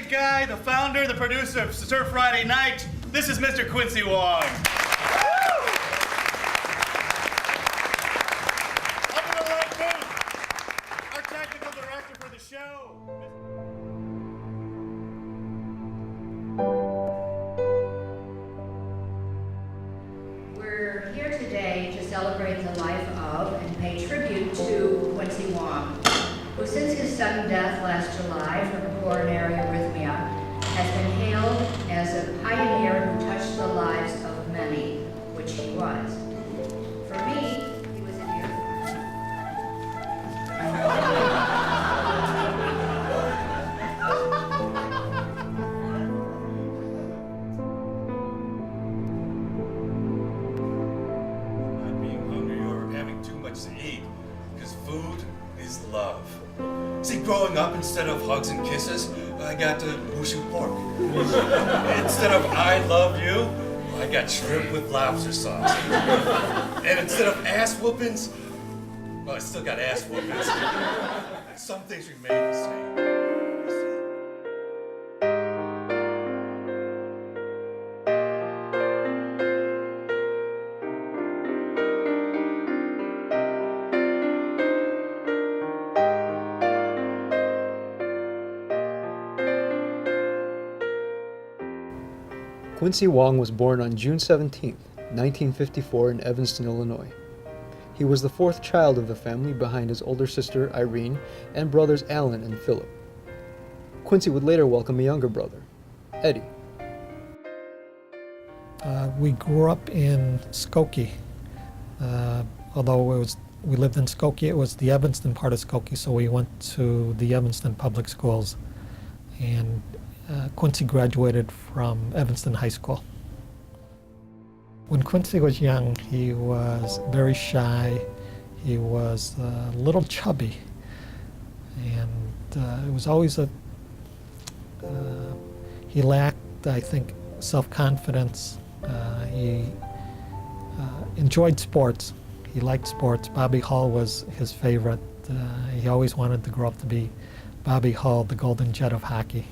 big guy, the founder, the producer of Stir Friday Night. This is Mr. Quincy Wong. Up in the right booth, our technical director for the show. We're here today to celebrate the life of and pay tribute to Quincy Wong, who since his sudden death last July from coronary arrhythmia has been hailed as a pioneer who touched the lives of many, which he was. For me, he was a dear friend. Not being hungry or having too much to eat, because food is love. See, growing up, instead of hugs and kisses, I got wushu pork. Instead of I love you, I got shrimp with lobster sauce. And instead of ass whoopings, well, I still got ass whoopings. Some things remain the same. Quincy Wong was born on June 17, 1954 in Evanston, Illinois. He was the fourth child of the family behind his older sister, Irene, and brothers Alan and Philip. Quincy would later welcome a younger brother, Eddie. We grew up in Skokie. Although we lived in Skokie, it was the Evanston part of Skokie, so we went to the Evanston public schools. And Quincy graduated from Evanston High School. When Quincy was young, he was very shy. He was a little chubby, and it was always he lacked, I think, self-confidence. He enjoyed sports. He liked sports. Bobby Hall was his favorite. He always wanted to grow up to be Bobby Hall, the golden jet of hockey.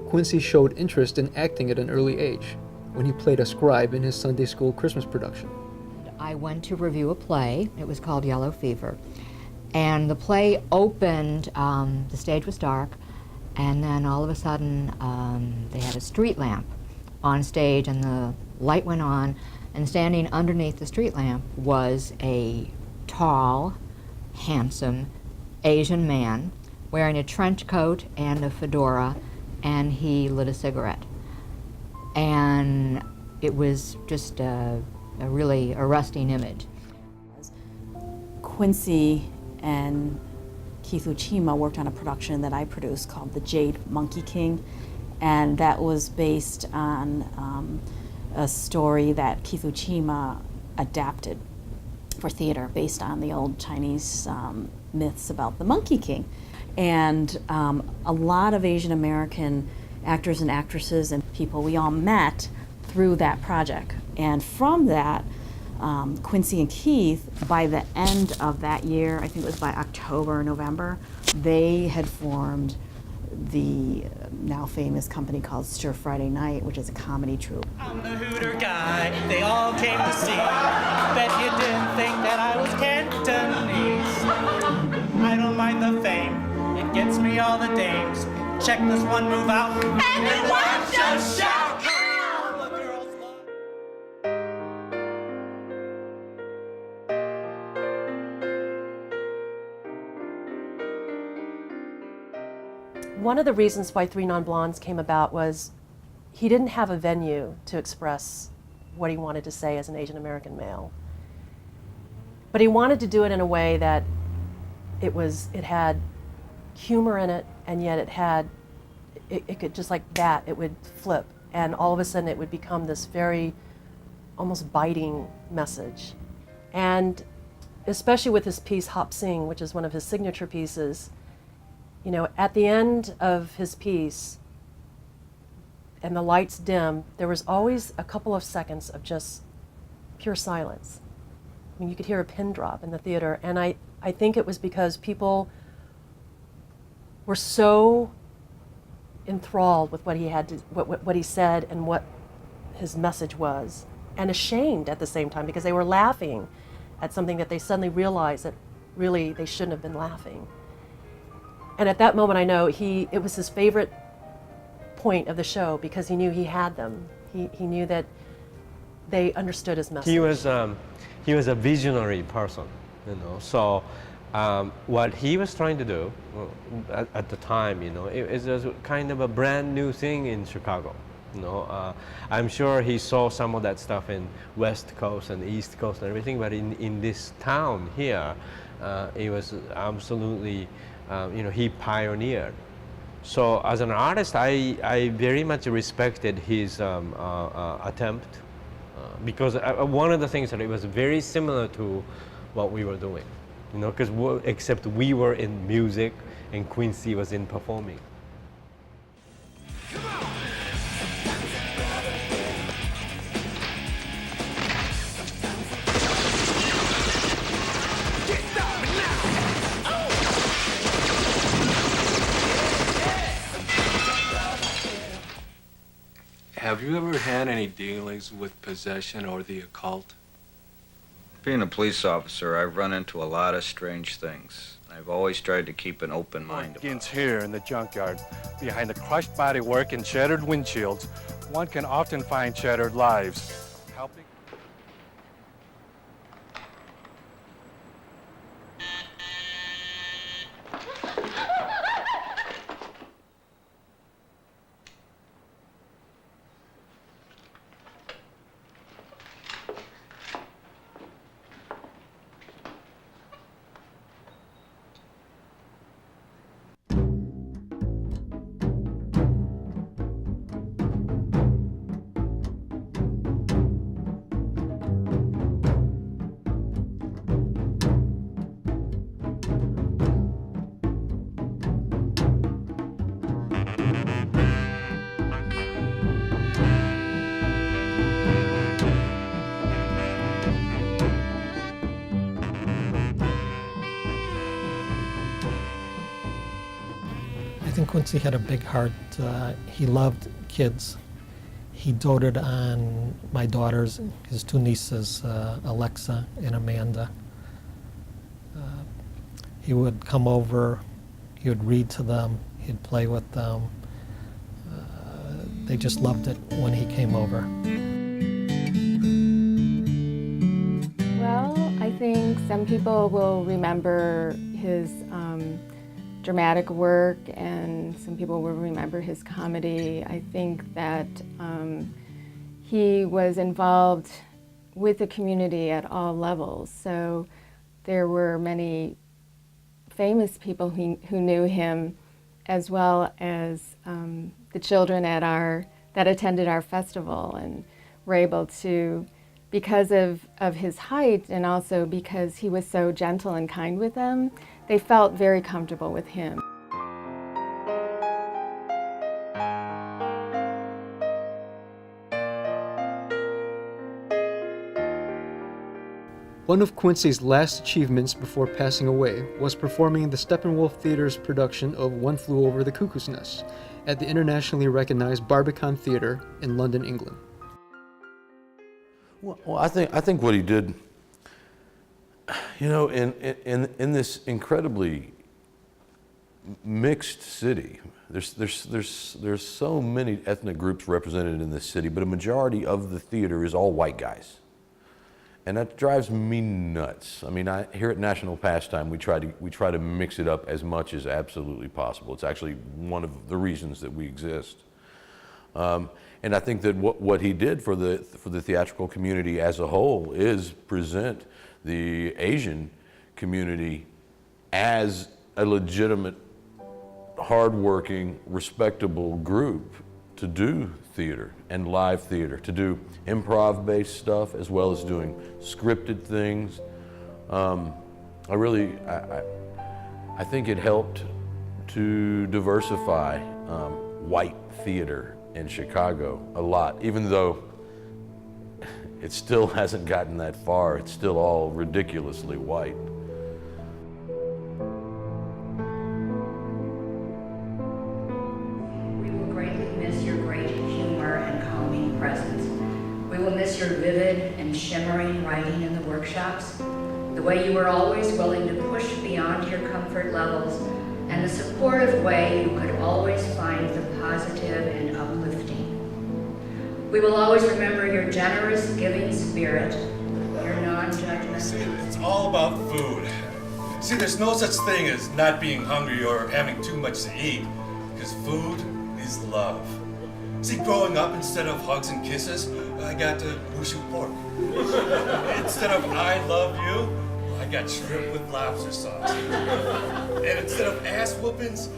Quincy showed interest in acting at an early age, when he played a scribe in his Sunday school Christmas production. I went to review a play. It was called Yellow Fever. And the play opened, the stage was dark, and then all of a sudden they had a street lamp on stage, and the light went on, and standing underneath the street lamp was a tall, handsome Asian man wearing a trench coat and a fedora, and he lit a cigarette. And it was just a really arresting image. Quincy and Keith Uchima worked on a production that I produced called The Jade Monkey King, and that was based on a story that Keith Uchima adapted for theater based on the old Chinese myths about the Monkey King. And a lot of Asian American actors and actresses and people, we all met through that project. And from that, Quincy and Keith, by the end of that year, I think it was by October or November, they had formed the now famous company called Stir Friday Night, which is a comedy troupe. I'm the Hooter guy they all came to see. Bet you didn't think that I was Cantonese. I don't mind the fame, it gets me all the dames. Check this one move out, and then watch us shout. Ow! The girls love. One of the reasons why Three Non-Blondes came about was he didn't have a venue to express what he wanted to say as an Asian American male. But he wanted to do it in a way that it had humor in it, and yet it could, just like that, it would flip, and all of a sudden it would become this very almost biting message. And especially with his piece Hop Sing, which is one of his signature pieces, you know, at the end of his piece, and the lights dim, there was always a couple of seconds of just pure silence. I mean, you could hear a pin drop in the theater, and I think it was because people were so enthralled with what he had to, what he said and what his message was, and ashamed at the same time because they were laughing at something that they suddenly realized that really they shouldn't have been laughing. And at that moment, I know it was his favorite point of the show because he knew he had them. He knew that they understood his message. He was a visionary person, you know. So what he was trying to do at the time, you know, it was kind of a brand new thing in Chicago. You know, I'm sure he saw some of that stuff in West Coast and East Coast and everything, but in this town here, it was absolutely, you know, he pioneered. So as an artist, I very much respected his attempt because one of the things that it was very similar to what we were doing, you know, because except we were in music and Quincy was in performing. Have you ever had any dealings with possession or the occult? Being a police officer, I've run into a lot of strange things. I've always tried to keep an open mind about Begins here in the junkyard. Behind the crushed bodywork and shattered windshields, one can often find shattered lives. Helping. I think Quincy had a big heart. He loved kids. He doted on my daughters, his two nieces, Alexa and Amanda. He would come over, he would read to them, he'd play with them. They just loved it when he came over. Well, I think some people will remember his dramatic work, and some people will remember his comedy. I think that he was involved with the community at all levels. So there were many famous people who knew him, as well as the children that attended our festival and were able to, because of his height and also because he was so gentle and kind with them, they felt very comfortable with him. One of Quincy's last achievements before passing away was performing in the Steppenwolf Theater's production of One Flew Over the Cuckoo's Nest at the internationally recognized Barbican Theater in London, England. Well, I think what he did, you know, in this incredibly mixed city, there's so many ethnic groups represented in this city, but a majority of the theater is all white guys. And that drives me nuts. I mean, here at National Pastime, we try to mix it up as much as absolutely possible. It's actually one of the reasons that we exist. And I think that what he did for the theatrical community as a whole is present the Asian community as a legitimate, hardworking, respectable group to do theater and live theater, to do improv-based stuff as well as doing scripted things. I think it helped to diversify white theater in Chicago a lot, even though it still hasn't gotten that far. It's still all ridiculously white. will miss your vivid and shimmering writing in the workshops, the way you were always willing to push beyond your comfort levels, and the supportive way you could always find the positive and uplifting. We will always remember your generous giving spirit, your non-judgment. See, it's all about food. See, there's no such thing as not being hungry or having too much to eat, because food is love. See, growing up, instead of hugs and kisses, I got wushu pork. Instead of I love you, I got shrimp with lobster sauce. And instead of ass whoopings,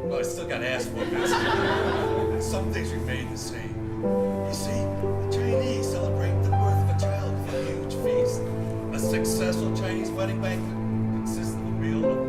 well, I still got ass whoopings. And some things remain the same. You see, the Chinese celebrate the birth of a child with a huge feast. A successful Chinese wedding banquet consists of a meal of